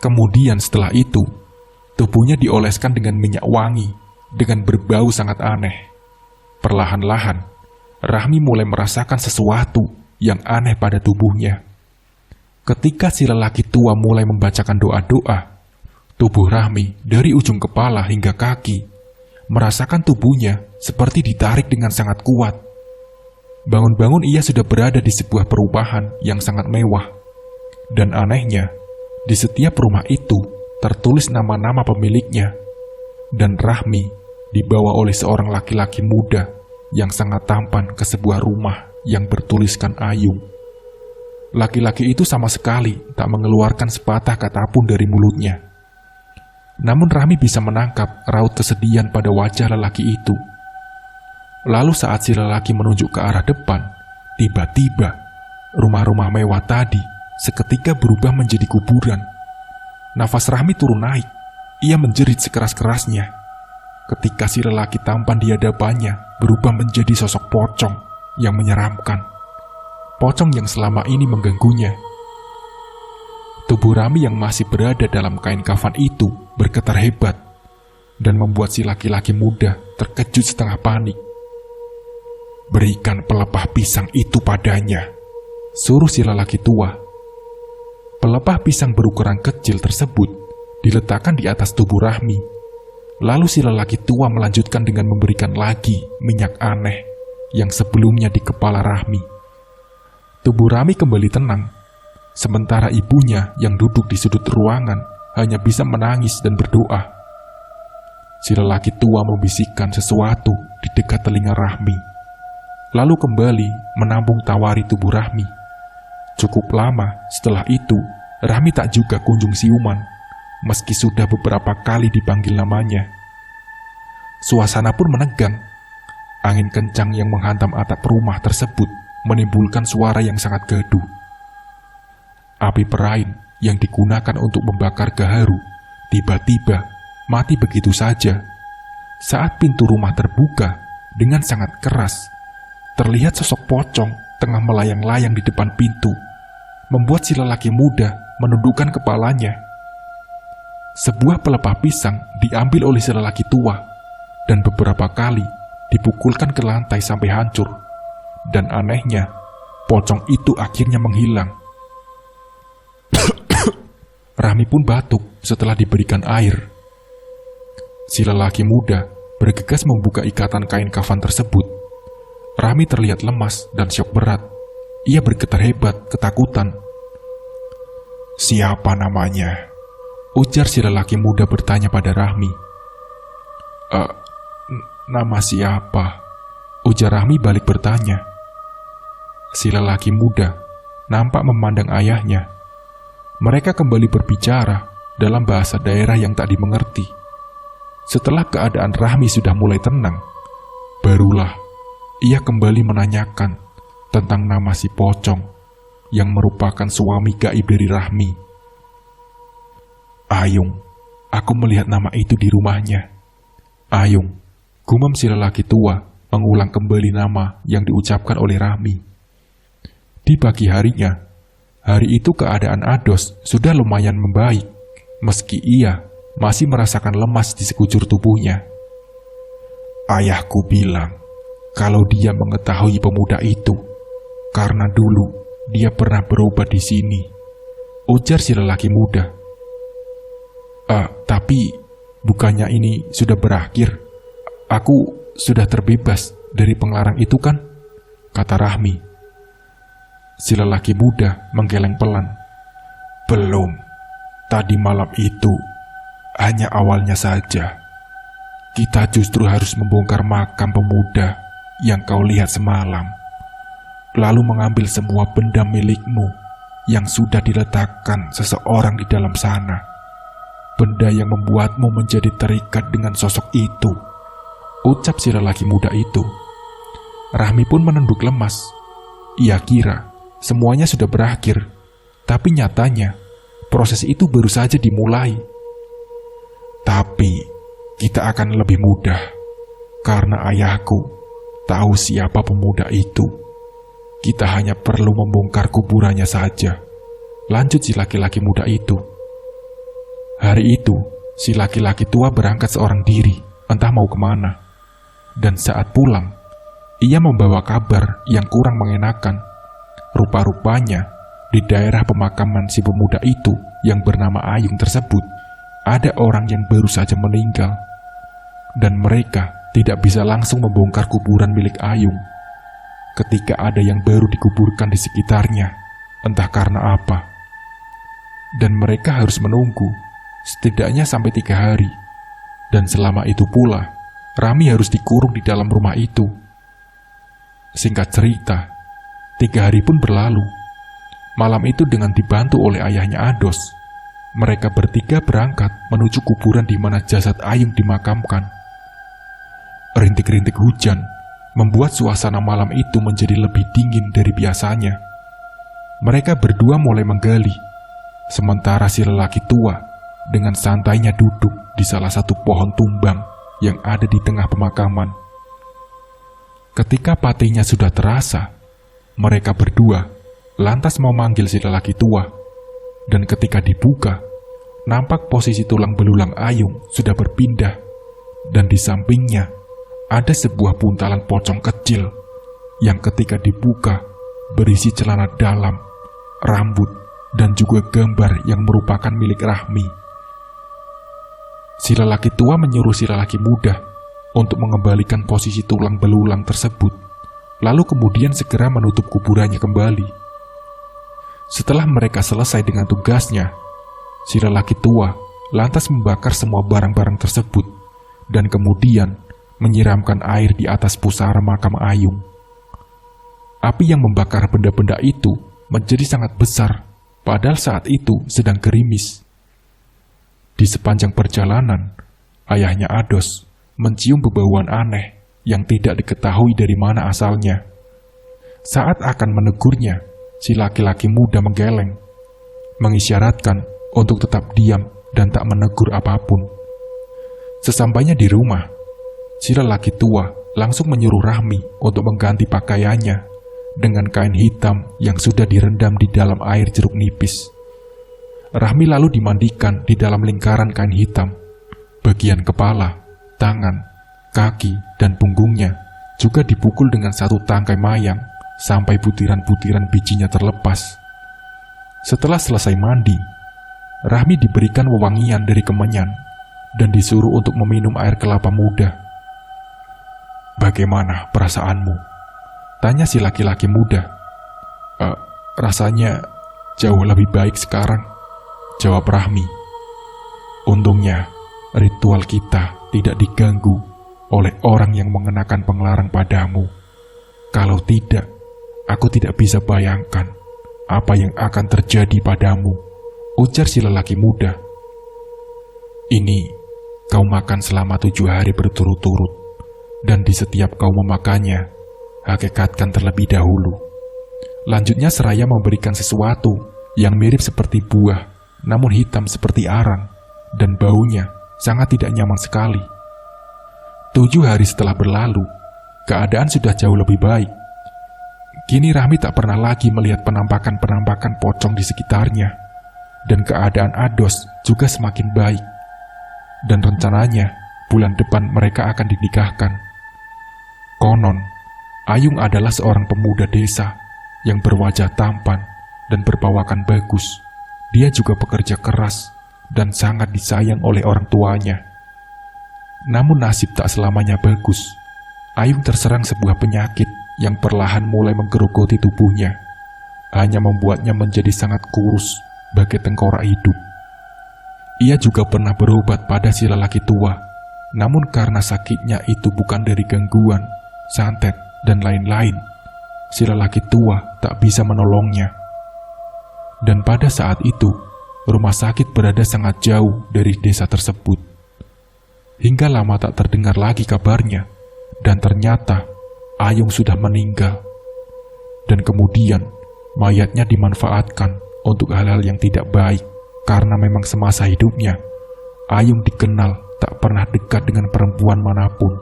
Kemudian setelah itu, tubuhnya dioleskan dengan minyak wangi dengan berbau sangat aneh. Perlahan-lahan, Rahmi mulai merasakan sesuatu yang aneh pada tubuhnya. Ketika si lelaki tua mulai membacakan doa-doa, tubuh Rahmi dari ujung kepala hingga kaki merasakan tubuhnya seperti ditarik dengan sangat kuat. Bangun-bangun ia sudah berada di sebuah perumahan yang sangat mewah. Dan anehnya, di setiap rumah itu tertulis nama-nama pemiliknya. Dan Rahmi dibawa oleh seorang laki-laki muda yang sangat tampan ke sebuah rumah yang bertuliskan Ayung. Laki-laki itu sama sekali tak mengeluarkan sepatah kata pun dari mulutnya. Namun Rahmi bisa menangkap raut kesedihan pada wajah lelaki itu. Lalu saat si lelaki menunjuk ke arah depan, tiba-tiba rumah-rumah mewah tadi seketika berubah menjadi kuburan. Nafas Rahmi turun naik. Ia menjerit sekeras-kerasnya ketika si lelaki tampan di hadapannya berubah menjadi sosok pocong yang menyeramkan. Pocong yang selama ini mengganggunya. Tubuh Rahmi yang masih berada dalam kain kafan itu bergetar hebat dan membuat si laki-laki muda terkejut setengah panik. "Berikan pelepah pisang itu padanya," suruh si lelaki tua. Pelepah pisang berukuran kecil tersebut diletakkan di atas tubuh Rahmi. Lalu si lelaki tua melanjutkan dengan memberikan lagi minyak aneh yang sebelumnya di kepala Rahmi. Tubuh Rahmi kembali tenang, sementara ibunya yang duduk di sudut ruangan hanya bisa menangis dan berdoa. Si lelaki tua membisikkan sesuatu di dekat telinga Rahmi, lalu kembali menambung tawari tubuh Rahmi. Cukup lama setelah itu, Rahmi tak juga kunjung siuman, meski sudah beberapa kali dipanggil namanya. Suasana pun menegang. Angin kencang yang menghantam atap rumah tersebut menimbulkan suara yang sangat gaduh. Api perain yang digunakan untuk membakar gaharu tiba-tiba mati begitu saja. Saat pintu rumah terbuka dengan sangat keras, terlihat sosok pocong tengah melayang-layang di depan pintu, membuat si lelaki muda menundukkan kepalanya. Sebuah pelepah pisang diambil oleh si lelaki tua dan beberapa kali dipukulkan ke lantai sampai hancur. Dan anehnya, pocong itu akhirnya menghilang. Rahmi pun batuk setelah diberikan air. Si lelaki muda bergegas membuka ikatan kain kafan tersebut. Rahmi terlihat lemas dan syok berat. Ia bergetar hebat, ketakutan. "Siapa namanya?" ujar si lelaki muda bertanya pada Rahmi. Nama siapa?" ujar Rahmi balik bertanya. Si lelaki muda nampak memandang ayahnya. Mereka kembali berbicara dalam bahasa daerah yang tak dimengerti. Setelah keadaan Rahmi sudah mulai tenang, barulah ia kembali menanyakan tentang nama si pocong yang merupakan suami gaib dari Rahmi. "Ayung, aku melihat nama itu di rumahnya." "Ayung," gumam si lelaki tua mengulang kembali nama yang diucapkan oleh Rahmi. Di pagi harinya, hari itu keadaan Ados sudah lumayan membaik, meski ia masih merasakan lemas di sekujur tubuhnya. "Ayahku bilang kalau dia mengetahui pemuda itu, karena dulu dia pernah berobat di sini," ujar si lelaki muda. Tapi bukannya ini sudah berakhir? Aku sudah terbebas dari penglarang itu kan?" kata Rahmi. Si lelaki muda menggeleng pelan. "Belum. Tadi malam itu hanya awalnya saja. Kita justru harus membongkar makam pemuda yang kau lihat semalam, lalu mengambil semua benda milikmu yang sudah diletakkan seseorang di dalam sana. Benda yang membuatmu menjadi terikat dengan sosok itu, ucap si lelaki muda itu. Rahmi pun menunduk lemas. Ia kira semuanya sudah berakhir, tapi nyatanya proses itu baru saja dimulai. Tapi kita akan lebih mudah, karena ayahku tahu siapa pemuda itu. Kita hanya perlu membongkar kuburannya saja, lanjut si laki-laki muda itu. Hari itu, si laki-laki tua berangkat seorang diri, entah mau kemana. Dan saat pulang, ia membawa kabar yang kurang mengenakan. Rupa-rupanya, di daerah pemakaman si pemuda itu yang bernama Ayung tersebut, ada orang yang baru saja meninggal. Dan mereka tidak bisa langsung membongkar kuburan milik Ayung. Ketika ada yang baru dikuburkan di sekitarnya, entah karena apa. Dan mereka harus menunggu, setidaknya sampai 3 hari. Dan selama itu pula, Rami harus dikurung di dalam rumah itu. Singkat cerita, 3 hari pun berlalu. Malam itu dengan dibantu oleh ayahnya Ados, mereka bertiga berangkat menuju kuburan di mana jasad Ayung dimakamkan. Rintik-rintik hujan membuat suasana malam itu menjadi lebih dingin dari biasanya. Mereka berdua mulai menggali, sementara si lelaki tua dengan santainya duduk di salah satu pohon tumbang yang ada di tengah pemakaman. Ketika patinya sudah terasa, mereka berdua lantas memanggil si lelaki tua, dan ketika dibuka, nampak posisi tulang belulang Ayung sudah berpindah, dan di sampingnya ada sebuah buntalan pocong kecil yang ketika dibuka berisi celana dalam, rambut, dan juga gambar yang merupakan milik Rahmi. Si lelaki tua menyuruh si lelaki muda untuk mengembalikan posisi tulang belulang tersebut, lalu kemudian segera menutup kuburannya kembali. Setelah mereka selesai dengan tugasnya, si lelaki tua lantas membakar semua barang-barang tersebut dan kemudian menyiramkan air di atas pusara makam Ayung. Api yang membakar benda-benda itu menjadi sangat besar, padahal saat itu sedang gerimis. Di sepanjang perjalanan, ayahnya Ados mencium bebauan aneh yang tidak diketahui dari mana asalnya. Saat akan menegurnya, si laki-laki muda menggeleng, mengisyaratkan untuk tetap diam dan tak menegur apapun. Sesampainya di rumah, si lelaki tua langsung menyuruh Rahmi untuk mengganti pakaiannya dengan kain hitam yang sudah direndam di dalam air jeruk nipis. Rahmi lalu dimandikan di dalam lingkaran kain hitam. Bagian kepala, tangan, kaki, dan punggungnya juga dipukul dengan satu tangkai mayang sampai butiran-butiran bijinya terlepas. Setelah selesai mandi, Rahmi diberikan wewangian dari kemenyan dan disuruh untuk meminum air kelapa muda. "Bagaimana perasaanmu?" tanya si laki-laki muda. Rasanya jauh lebih baik sekarang," jawab Rahmi. "Untungnya ritual kita tidak diganggu oleh orang yang mengenakan penglarang padamu. Kalau tidak, aku tidak bisa bayangkan apa yang akan terjadi padamu," ujar si lelaki muda. "Ini kau makan selama 7 hari berturut-turut, dan di setiap kau memakannya, hakikatkan terlebih dahulu." Lanjutnya seraya memberikan sesuatu yang mirip seperti buah, namun hitam seperti arang, dan baunya sangat tidak nyaman sekali. 7 hari setelah berlalu, keadaan sudah jauh lebih baik. Kini Rahmi tak pernah lagi melihat penampakan-penampakan pocong di sekitarnya, dan keadaan Ados juga semakin baik. Dan rencananya, bulan depan mereka akan dinikahkan. Konon, Ayung adalah seorang pemuda desa yang berwajah tampan dan berpawakan bagus. Dia juga pekerja keras dan sangat disayang oleh orang tuanya. Namun nasib tak selamanya bagus. Ayung terserang sebuah penyakit yang perlahan mulai menggerogoti tubuhnya, hanya membuatnya menjadi sangat kurus bagai tengkorak hidup. Ia juga pernah berobat pada si lelaki tua, namun karena sakitnya itu bukan dari gangguan, santet, dan lain-lain, si lelaki tua tak bisa menolongnya. Dan pada saat itu, rumah sakit berada sangat jauh dari desa tersebut. Hingga lama tak terdengar lagi kabarnya, dan ternyata Ayung sudah meninggal. Dan kemudian, mayatnya dimanfaatkan untuk hal-hal yang tidak baik, karena memang semasa hidupnya, Ayung dikenal tak pernah dekat dengan perempuan manapun.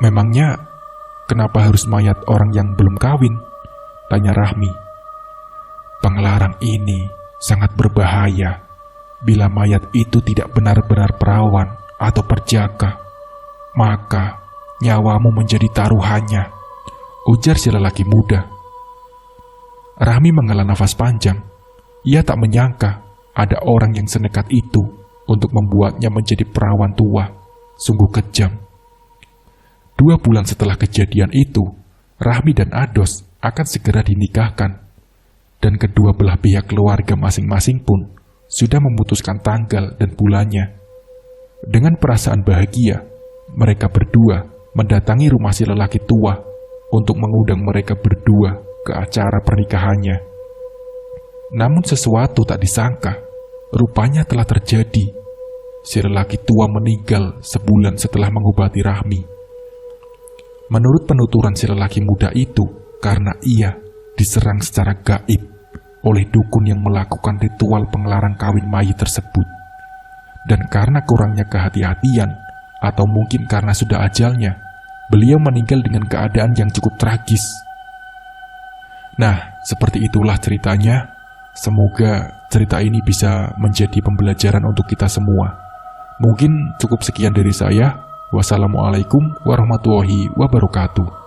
Memangnya kenapa harus mayat orang yang belum kawin? Tanya Rahmi. Penglarang ini sangat berbahaya bila mayat itu tidak benar-benar perawan atau perjaka. Maka nyawamu menjadi taruhannya, ujar si lelaki muda. Rahmi menghela nafas panjang. Ia tak menyangka ada orang yang senekat itu untuk membuatnya menjadi perawan tua. Sungguh kejam. 2 bulan setelah kejadian itu, Rahmi dan Ados akan segera dinikahkan. Dan kedua belah pihak keluarga masing-masing pun sudah memutuskan tanggal dan bulannya. Dengan perasaan bahagia, mereka berdua mendatangi rumah si lelaki tua untuk mengundang mereka berdua ke acara pernikahannya. Namun sesuatu tak disangka, rupanya telah terjadi. Si lelaki tua meninggal sebulan setelah mengobati Rahmi. Menurut penuturan si lelaki muda itu, karena ia diserang secara gaib oleh dukun yang melakukan ritual penglarang kawin mayit tersebut. Dan karena kurangnya kehati-hatian, atau mungkin karena sudah ajalnya, beliau meninggal dengan keadaan yang cukup tragis. Nah, seperti itulah ceritanya. Semoga cerita ini bisa menjadi pembelajaran untuk kita semua. Mungkin cukup sekian dari saya. Wassalamualaikum warahmatullahi wabarakatuh.